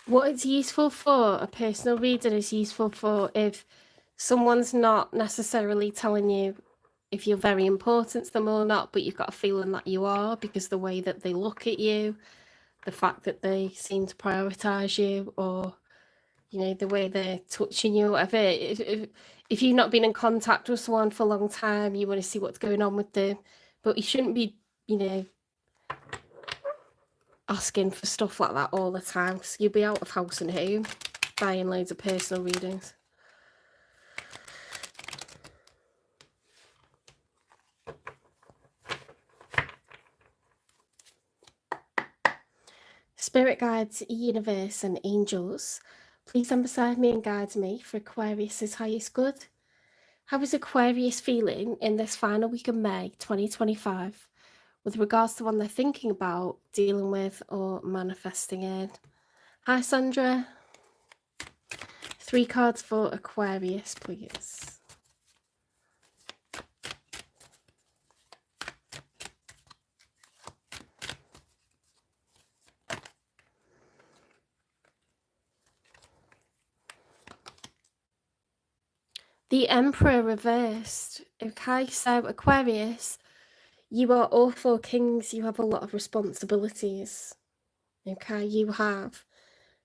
What it's useful for, a personal reading is useful for if someone's not necessarily telling you if you're very important to them or not, but you've got a feeling that you are because the way that they look at you, the fact that they seem to prioritize you, or you know, the way they're touching you, whatever. If you've not been in contact with someone for a long time, you want to see what's going on with them, but you shouldn't be, you know, asking for stuff like that all the time, because you'll be out of house and home buying loads of personal readings. Spirit guides, universe, and angels, please stand beside me and guide me for Aquarius's highest good. How is Aquarius feeling in this final week of May 2025 with regards to one they're thinking about, dealing with, or manifesting in? Hi, Sandra. 3 cards for Aquarius, please. The Emperor reversed. Okay, so Aquarius, you are all 4 kings. You have a lot of responsibilities. Okay, you have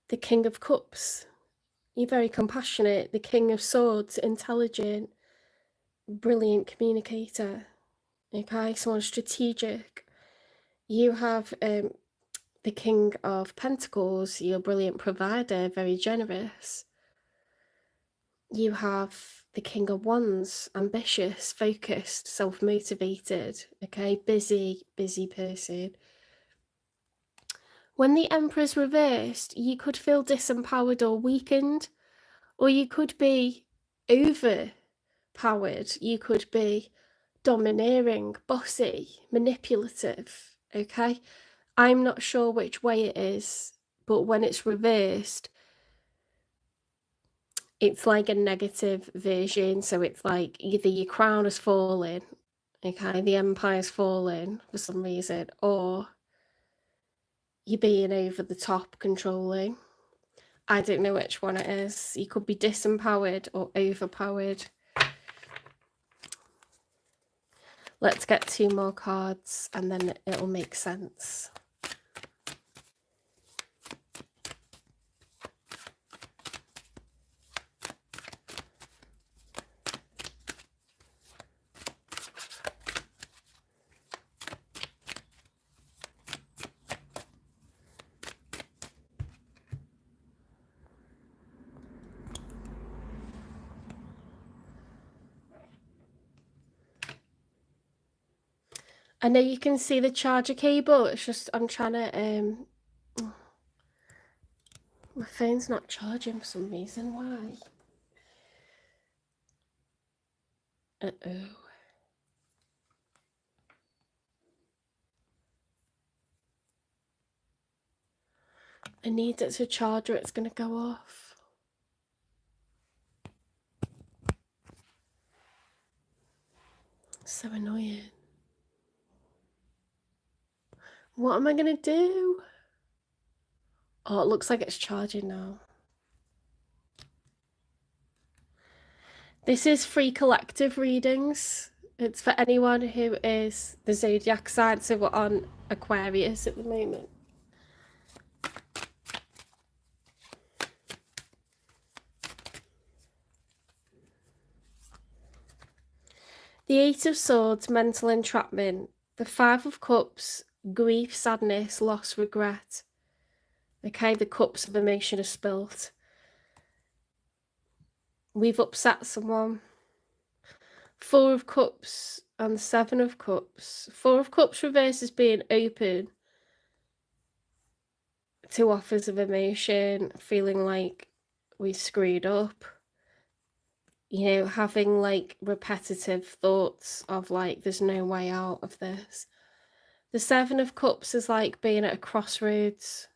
the King of Cups. You're very compassionate. The King of Swords, intelligent, brilliant communicator. Okay, someone strategic. You have the King of Pentacles. You're a brilliant provider, very generous. You have the King of Wands, ambitious, focused, self-motivated, okay, busy person. When the Emperor's reversed, you could feel disempowered or weakened, or you could be overpowered. You could be domineering, bossy, manipulative, okay? I'm not sure which way it is, but when it's reversed, it's like a negative version. So it's like either your crown has fallen, okay, the empire's fallen for some reason, or you're being over the top controlling. I don't know which one it is. You could be disempowered or overpowered. Let's get 2 more cards and then it'll make sense. I know you can see the charger cable, it's just I'm trying to my phone's not charging for some reason. Why? Uh-oh. I need it to charge or it's going to go off. So annoying. What am I going to do? Oh, it looks like it's charging now. This is free collective readings. It's for anyone who is the zodiac sign, so we're on Aquarius at the moment. The 8 of Swords, mental entrapment. The 5 of Cups, grief, sadness, loss, regret. Okay, the cups of emotion are spilt. We've upset someone. 4 of Cups and 7 of Cups. 4 of Cups reverse is being open to offers of emotion, feeling like we screwed up. You know, having like repetitive thoughts of like, there's no way out of this. The 7 of Cups is like being at a crossroads.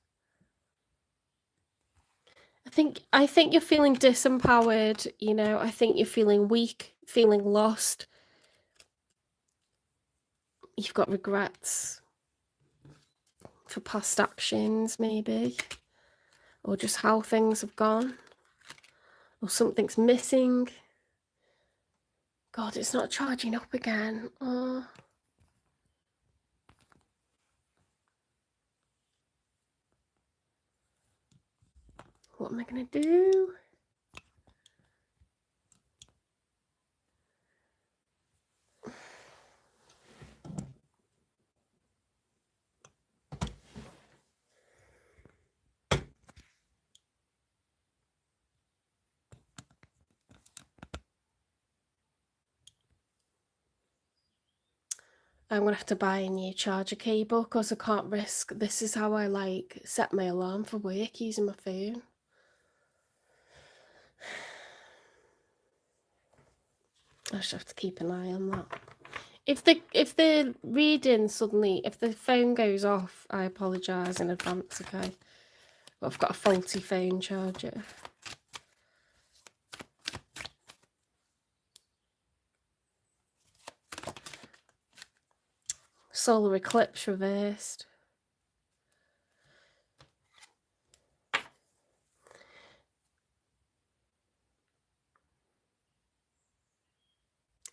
I think you're feeling disempowered, you know, I think you're feeling weak, feeling lost. You've got regrets for past actions, maybe. or just how things have gone, or something's missing. God, it's not charging up again. Oh. What am I going to do? I'm going to have to buy a new charger cable because I can't risk. This is how I like set my alarm for work using my phone. I should have to keep an eye on that. If the reading suddenly, if the phone goes off, I apologise in advance, okay? But I've got a faulty phone charger. Solar eclipse reversed.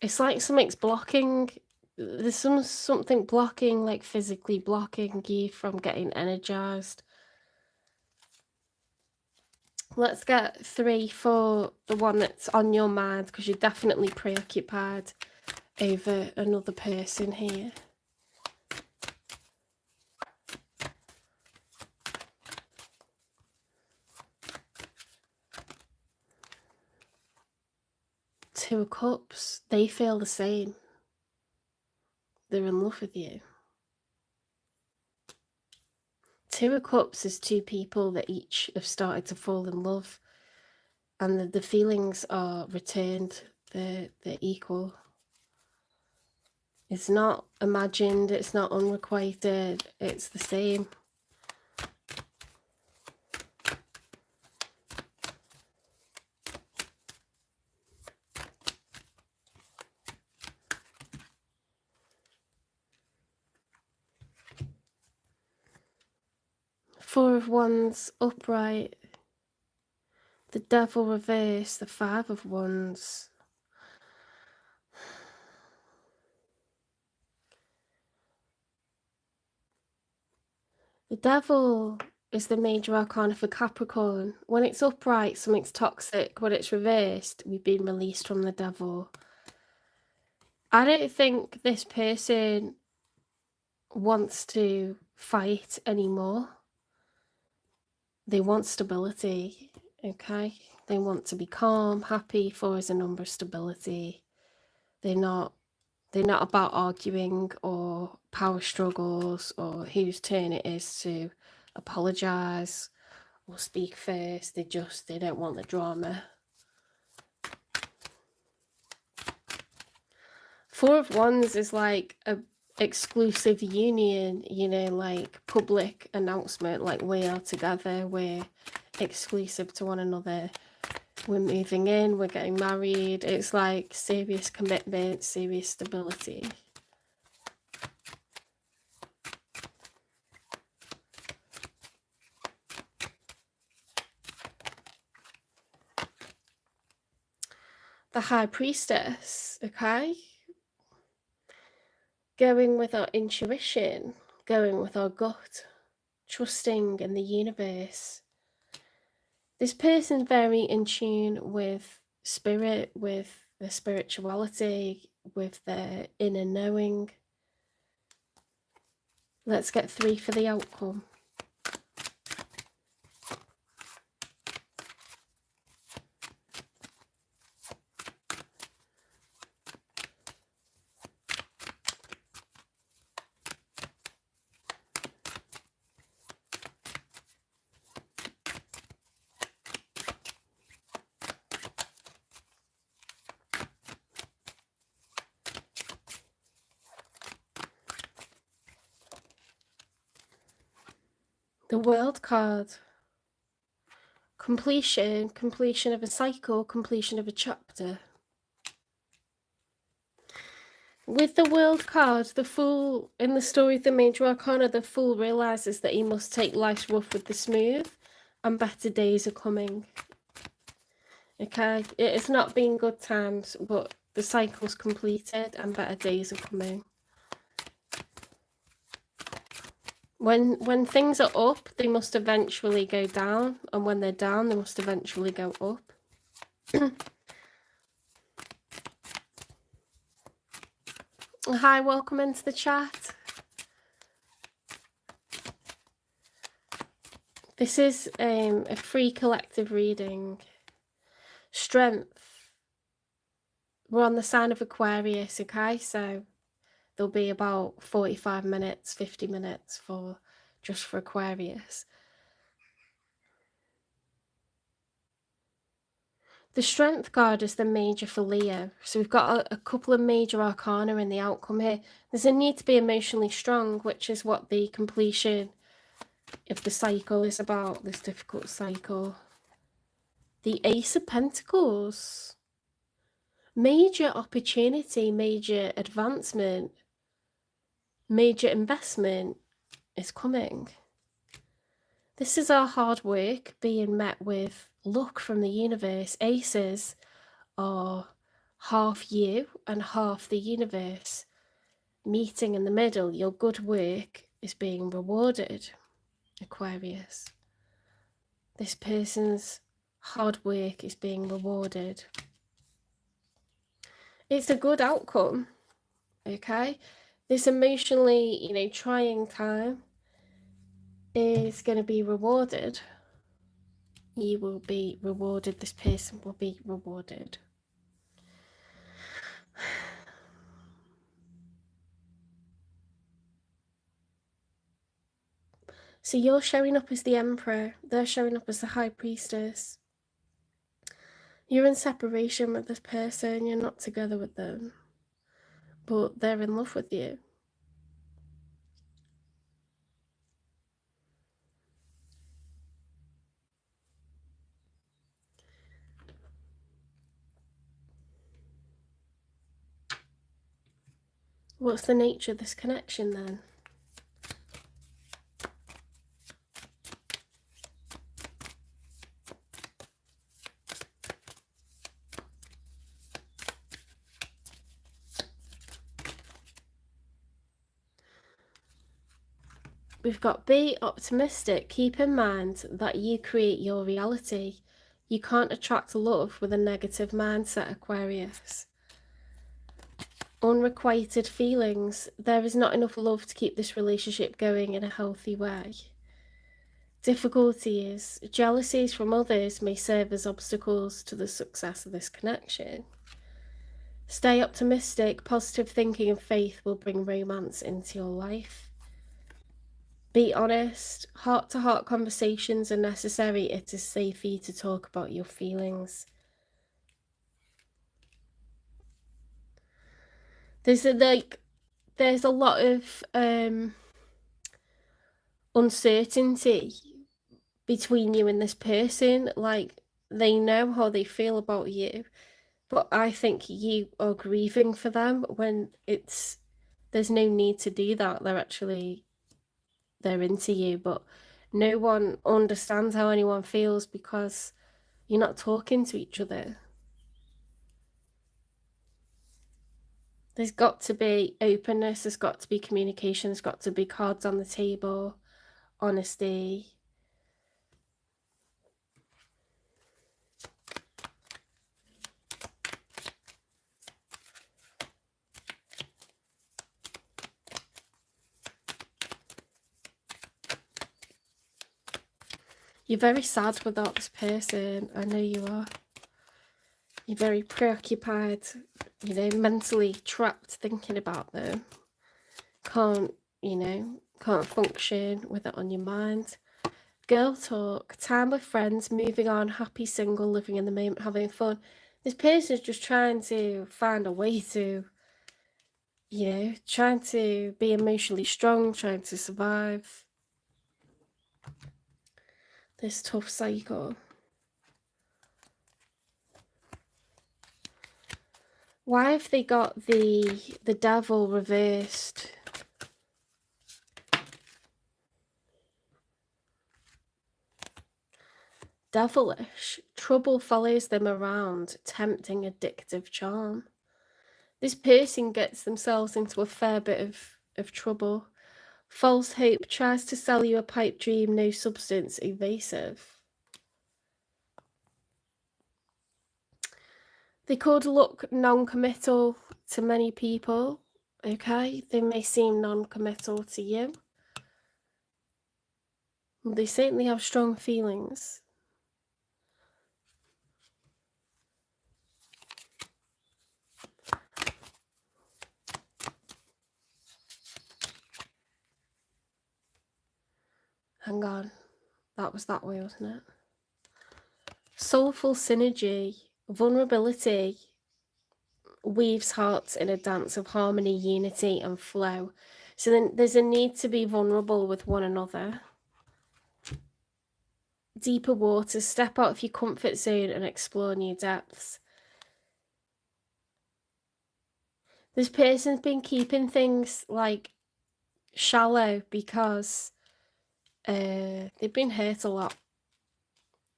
It's like something's blocking. There's something blocking, like physically blocking you from getting energized. Let's get 3 for the one that's on your mind, because you're definitely preoccupied over another person here. Two of Cups, they feel the same. They're in love with you. Two of Cups is 2 people that each have started to fall in love, and the feelings are returned. They're equal. It's not imagined, it's not unrequited, it's the same. Four of Wands upright, the Devil reversed, the Five of Wands. The Devil is the major arcana for Capricorn. When it's upright, something's toxic. When it's reversed, we've been released from the Devil. I don't think this person wants to fight anymore. They want stability, okay? They want to be calm, happy. 4 is a number of stability. They're not about arguing or power struggles or whose turn it is to apologise or speak first. They don't want the drama. 4 of Wands is like a exclusive union, you know, like public announcement, like we are together, we're exclusive to one another, we're moving in, we're getting married. It's like serious commitment, serious stability. The High Priestess, okay? Going with our intuition, going with our gut, trusting in the universe. This person's very in tune with spirit, with their spirituality, with their inner knowing. Let's get 3 for the outcome. The World card. Completion, completion of a cycle, completion of a chapter. With the World card, the Fool, in the story of the Major Arcana, the Fool realises that he must take life's rough with the smooth. and better days are coming. Okay, it's not been good times, but the cycle's completed and better days are coming. When things are up, they must eventually go down, and when they're down, they must eventually go up. Hi, welcome into the chat. This is a free collective reading. Strength. We're on the sign of Aquarius, okay? So there'll be about 45 minutes, 50 minutes for just for Aquarius. The Strength card is the major for Leo. So we've got a couple of major arcana in the outcome here. There's a need to be emotionally strong, which is what the completion of the cycle is about, this difficult cycle. The Ace of Pentacles. Major opportunity, major advancement, major investment is coming. This is our hard work being met with luck from the universe. Aces are half you and half the universe meeting in the middle. Your good work is being rewarded, Aquarius. This person's hard work is being rewarded. It's a good outcome, okay? This emotionally, trying time is going to be rewarded. You will be rewarded. This person will be rewarded. So you're showing up as the Emperor. They're showing up as the High Priestess. You're in separation with this person. You're not together with them. But they're in love with you. What's the nature of this connection then? We've got be optimistic. Keep in mind that you create your reality. You can't attract love with a negative mindset, Aquarius. Unrequited feelings. There is not enough love to keep this relationship going in a healthy way. Difficulties. Jealousies from others may serve as obstacles to the success of this connection. Stay optimistic. Positive thinking and faith will bring romance into your life. Be honest. Heart-to-heart conversations are necessary. It is safe for you to talk about your feelings. There's a lot of uncertainty between you and this person. Like, they know how they feel about you, but I think you are grieving for them when there's no need to do that. They're into you, but no one understands how anyone feels because you're not talking to each other. There's got to be openness, there's got to be communication, there's got to be cards on the table, honesty. You're very sad without this person. I know you are. You're very preoccupied, mentally trapped thinking about them. Can't function with it on your mind. Girl talk, time with friends, moving on, happy single, living in the moment, having fun. This person's just trying to find a way to, trying to be emotionally strong, trying to survive this tough cycle. Why have they got the devil reversed? devilish. Trouble follows them around, tempting addictive charm. This person gets themselves into a fair bit of trouble. False hope tries to sell you a pipe dream, no substance, evasive. They could look non-committal to many people, okay? They may seem non-committal to you. They certainly have strong feelings. Hang on, that was that way, wasn't it? Soulful synergy, vulnerability weaves hearts in a dance of harmony, unity, and flow. So then there's a need to be vulnerable with one another. Deeper waters, step out of your comfort zone and explore new depths. This person's been keeping things like shallow because they've been hurt a lot.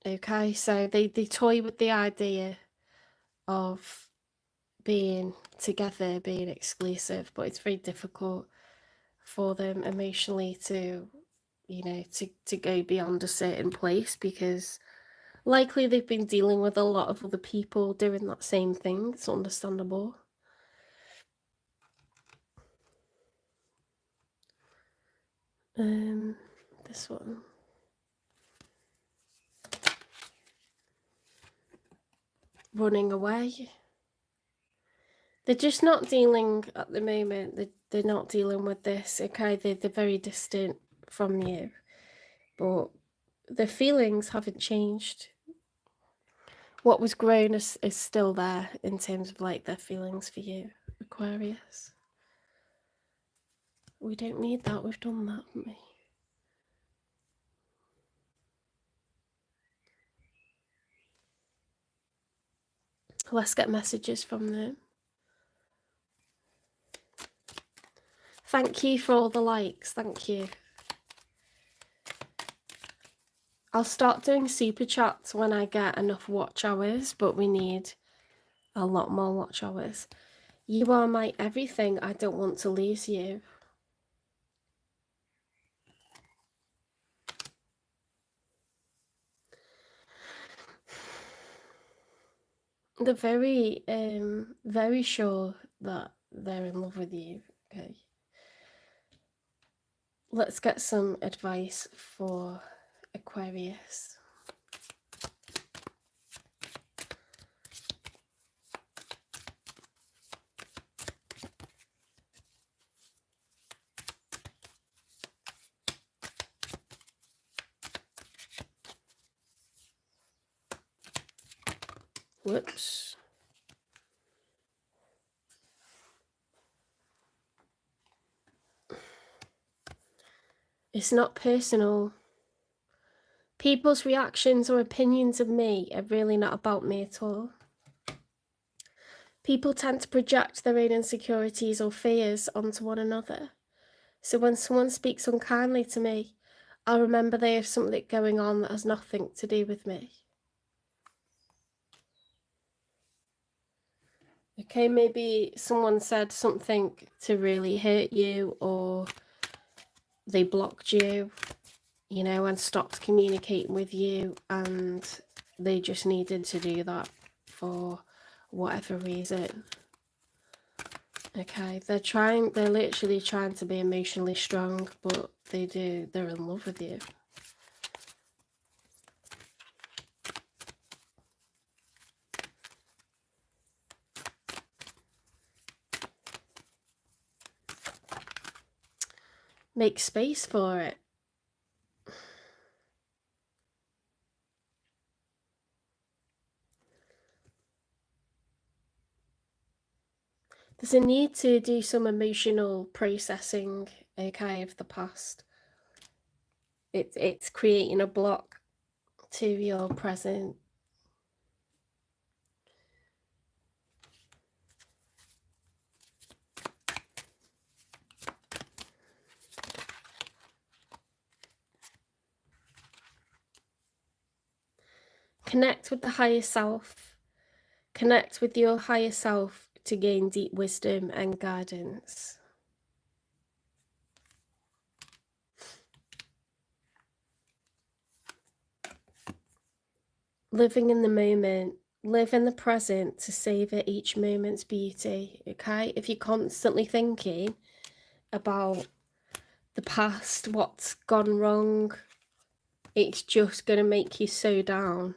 Okay, so they toy with the idea of being together, being exclusive, but it's very difficult for them emotionally to, you know, to go beyond a certain place, because likely they've been dealing with a lot of other people doing that same thing. It's understandable. This one. Running away. They're just not dealing at the moment. They're not dealing with this. Okay, they're very distant from you, but their feelings haven't changed. What was grown is still there in terms of like their feelings for you, Aquarius. We don't need that. We've done that, haven't we? Let's get messages from them. Thank you for all the likes. Thank you. I'll start doing super chats when I get enough watch hours, but we need a lot more watch hours. You are my everything. I don't want to lose you. They're very sure that they're in love with you. Okay. Let's get some advice for Aquarius. Whoops. It's not personal. People's reactions or opinions of me are really not about me at all. People tend to project their own insecurities or fears onto one another. So when someone speaks unkindly to me, I'll remember they have something going on that has nothing to do with me. Okay, maybe someone said something to really hurt you, or they blocked you, you know, and stopped communicating with you, and they just needed to do that for whatever reason. Okay, they're literally trying to be emotionally strong, but they're in love with you. Make space for it. There's a need to do some emotional processing, okay, of the past. It's creating a block to your present. Connect with the higher self. Connect with your higher self to gain deep wisdom and guidance. Living in the moment. Live in the present to savor each moment's beauty, okay? If you're constantly thinking about the past, what's gone wrong, it's just going to make you so down.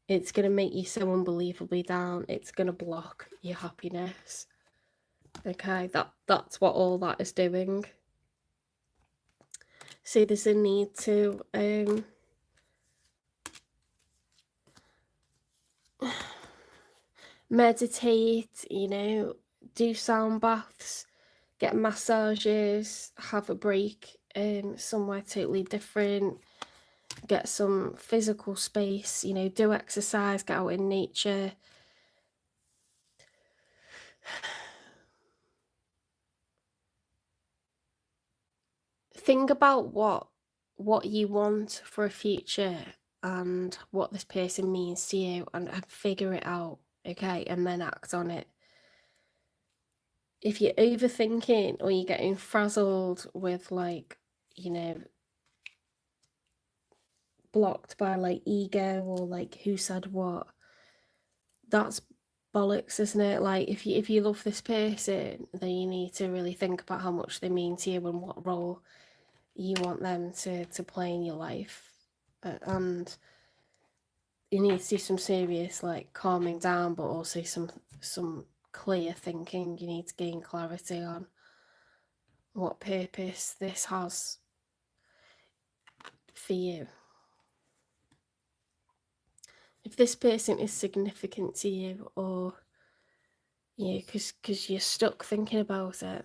It's going to make you so unbelievably down. It's going to block your happiness. Okay, that's what all that is doing. So there's a need to meditate, you know, do sound baths, get massages, have a break somewhere totally different, get some physical space, you know, do exercise, get out in nature. Think about what you want for a future and what this person means to you, and figure it out, okay, and then act on it. If you're overthinking or you're getting frazzled with, like, you know, blocked by like ego or like who said what, that's bollocks, isn't it? Like, if you love this person, then you need to really think about how much they mean to you and what role you want them to play in your life. And you need to do some serious like calming down, but also some clear thinking. You need to gain clarity on what purpose this has for you. If this person is significant to you, or you know, because you're stuck thinking about it.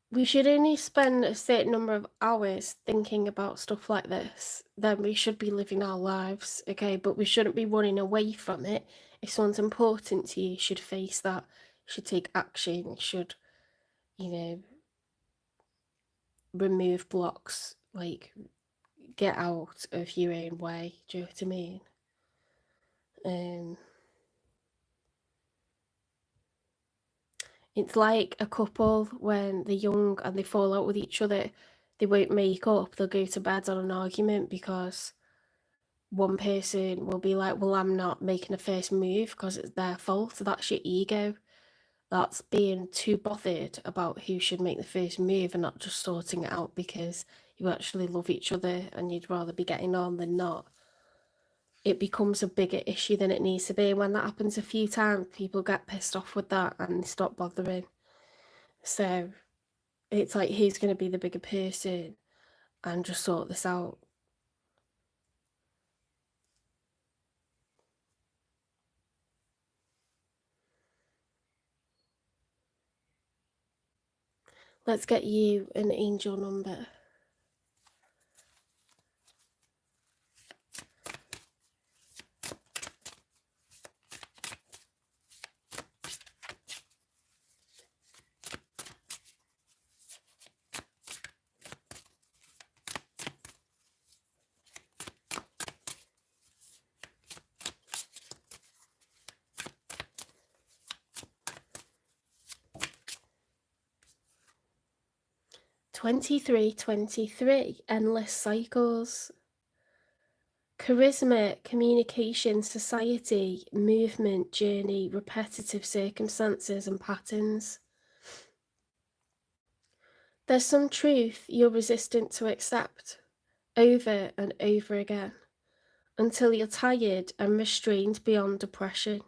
We should only spend a certain number of hours thinking about stuff like this, then we should be living our lives, okay? But we shouldn't be running away from it. If someone's important to you, you should face that, you should take action, you should, you know, remove blocks, like, get out of your own way, do you know what I mean? It's like a couple when they're young and they fall out with each other, they won't make up, they'll go to bed on an argument because one person will be like, well, I'm not making a first move because it's their fault. That's your ego. That's being too bothered about who should make the first move and not just sorting it out because you actually love each other and you'd rather be getting on than not. It becomes a bigger issue than it needs to be. When that happens a few times, people get pissed off with that and stop bothering. So it's like, who's going to be the bigger person and just sort this out? Let's get you an angel number. 2323, endless cycles. Charisma, communication, society, movement, journey, repetitive circumstances and patterns. There's some truth you're resistant to accept over and over again until you're tired and restrained beyond depression.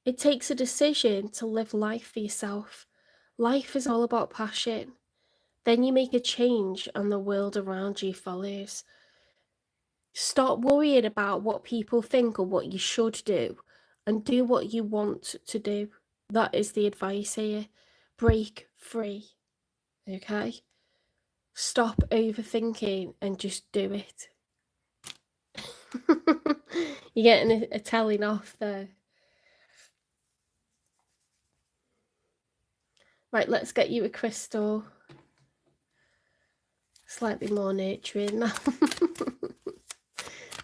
It takes a decision to live life for yourself. Life is all about passion. Then you make a change and the world around you follows. Stop worrying about what people think or what you should do, and do what you want to do. That is the advice here. Break free, okay? Stop overthinking and just do it. You're getting a telling off there. Right, let's get you a crystal. Slightly more nurturing now.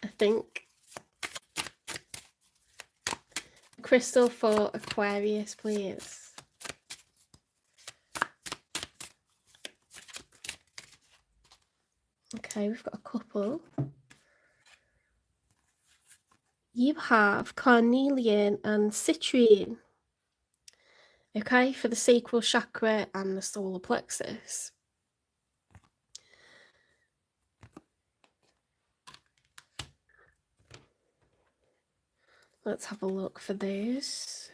I think. Crystal for Aquarius, please. Okay, we've got a couple. You have carnelian and citrine. Okay, for the sacral chakra and the solar plexus. Let's have a look for those.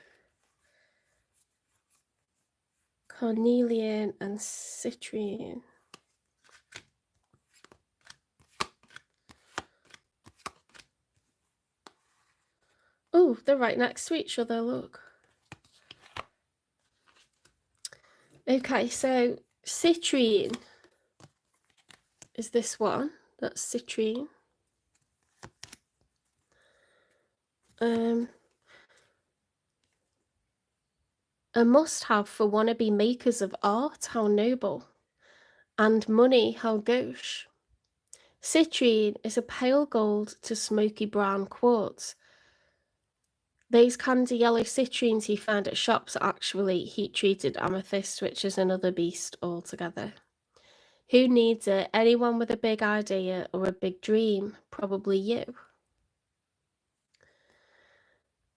Carnelian and citrine. Oh, they're right next to each other, look. Okay, so citrine is this one. That's citrine. A must-have for wannabe makers of art, how noble. And money, how gauche. Citrine is a pale gold to smoky brown quartz. Those candy yellow citrines you find at shops are actually heat-treated amethyst, which is another beast altogether. Who needs it? Anyone with a big idea or a big dream? Probably you.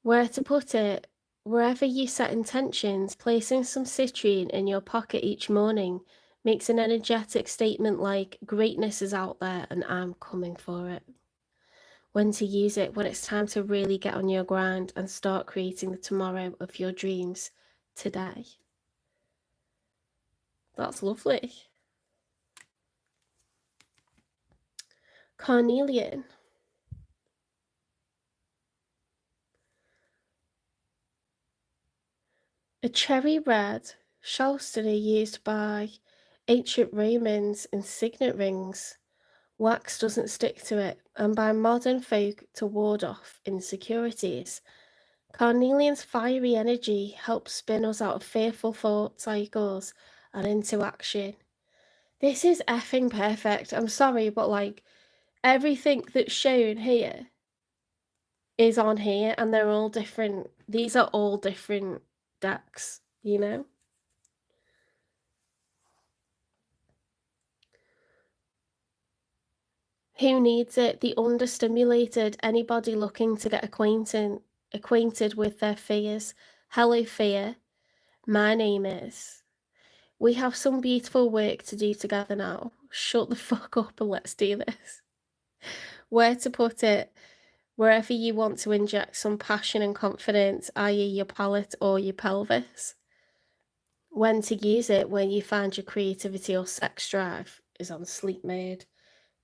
Where to put it? Wherever you set intentions, placing some citrine in your pocket each morning makes an energetic statement like, greatness is out there and I'm coming for it. When to use it? When it's time to really get on your grind and start creating the tomorrow of your dreams today. That's lovely. Carnelian. A cherry red chalcedony used by ancient Romans in signet rings. Wax doesn't stick to it, and by modern folk to ward off insecurities. Carnelian's fiery energy helps spin us out of fearful thought cycles and into action. This is effing perfect. I'm sorry, but like everything that's shown here is on here, and they're all different. These are all different decks, you know? Who needs it? The understimulated, anybody looking to get acquainted with their fears. Hello, fear. My name is. We have some beautiful work to do together now. Shut the fuck up and let's do this. Where to put it? Wherever you want to inject some passion and confidence, i.e. your palate or your pelvis. When to use it? When you find your creativity or sex drive is on sleep mode.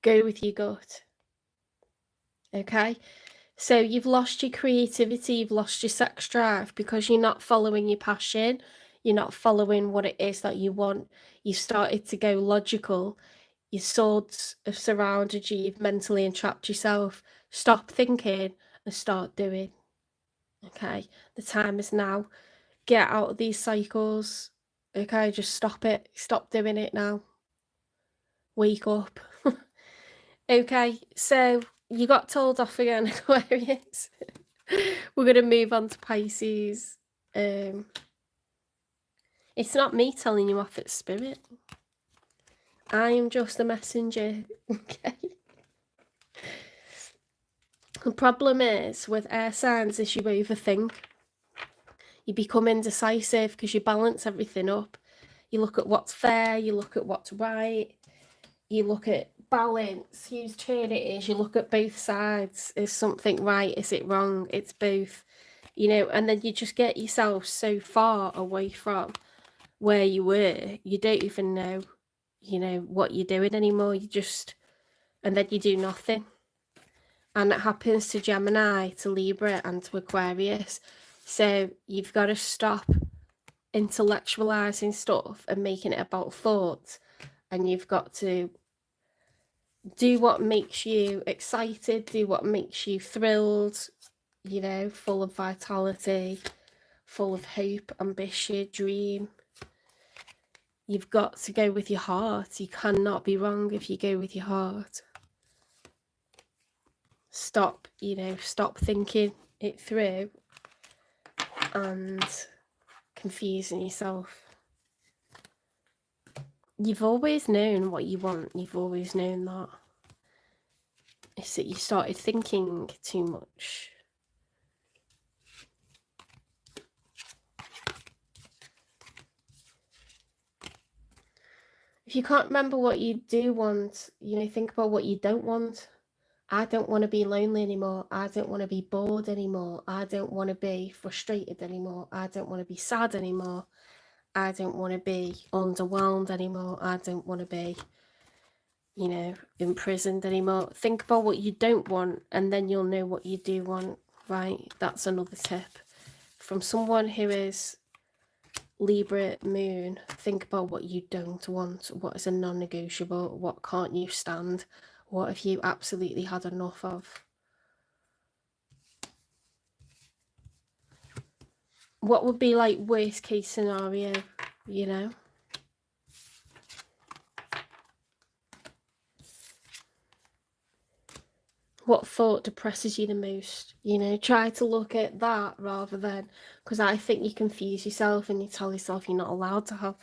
Go with your gut. Okay? So you've lost your creativity, you've lost your sex drive because you're not following your passion, you're not following what it is that you want. You've started to go logical. Your swords have surrounded you, you've mentally entrapped yourself. Stop thinking and start doing. Okay? The time is now. Get out of these cycles. Okay? Just stop it. Stop doing it now. Wake up. Okay, so you got told off again, Aquarius. We're going to move on to Pisces. It's not me telling you off, it's spirit. I am just a messenger. Okay. The problem is with air signs is you overthink. You become indecisive because you balance everything up. You look at what's fair, you look at what's right, you look at balance, whose turn it is, you look at both sides. Is something right? Is it wrong? It's both, you know, and then you just get yourself so far away from where you were, you don't even know, you know, what you're doing anymore. You just, and then you do nothing. And it happens to Gemini, to Libra, and to Aquarius. So you've got to stop intellectualizing stuff and making it about thoughts, and you've got to do what makes you excited, do what makes you thrilled, you know, full of vitality, full of hope, ambition, dream. You've got to go with your heart. You cannot be wrong if you go with your heart. Stop, stop thinking it through and confusing yourself. You've always known what you want. You've always known that. It's that you started thinking too much. If you can't remember what you do want, think about what you don't want. I don't want to be lonely anymore. I don't want to be bored anymore. I don't want to be frustrated anymore. I don't want to be sad anymore. I don't want to be underwhelmed anymore. I don't want to be, imprisoned anymore. Think about what you don't want, and then you'll know what you do want, right? That's another tip. From someone who is Libra moon, think about what you don't want. What is a non-negotiable? What can't you stand? What have you absolutely had enough of? What would be like worst case scenario, What thought depresses you the most? Try to look at that rather than, because I think you confuse yourself and you tell yourself you're not allowed to have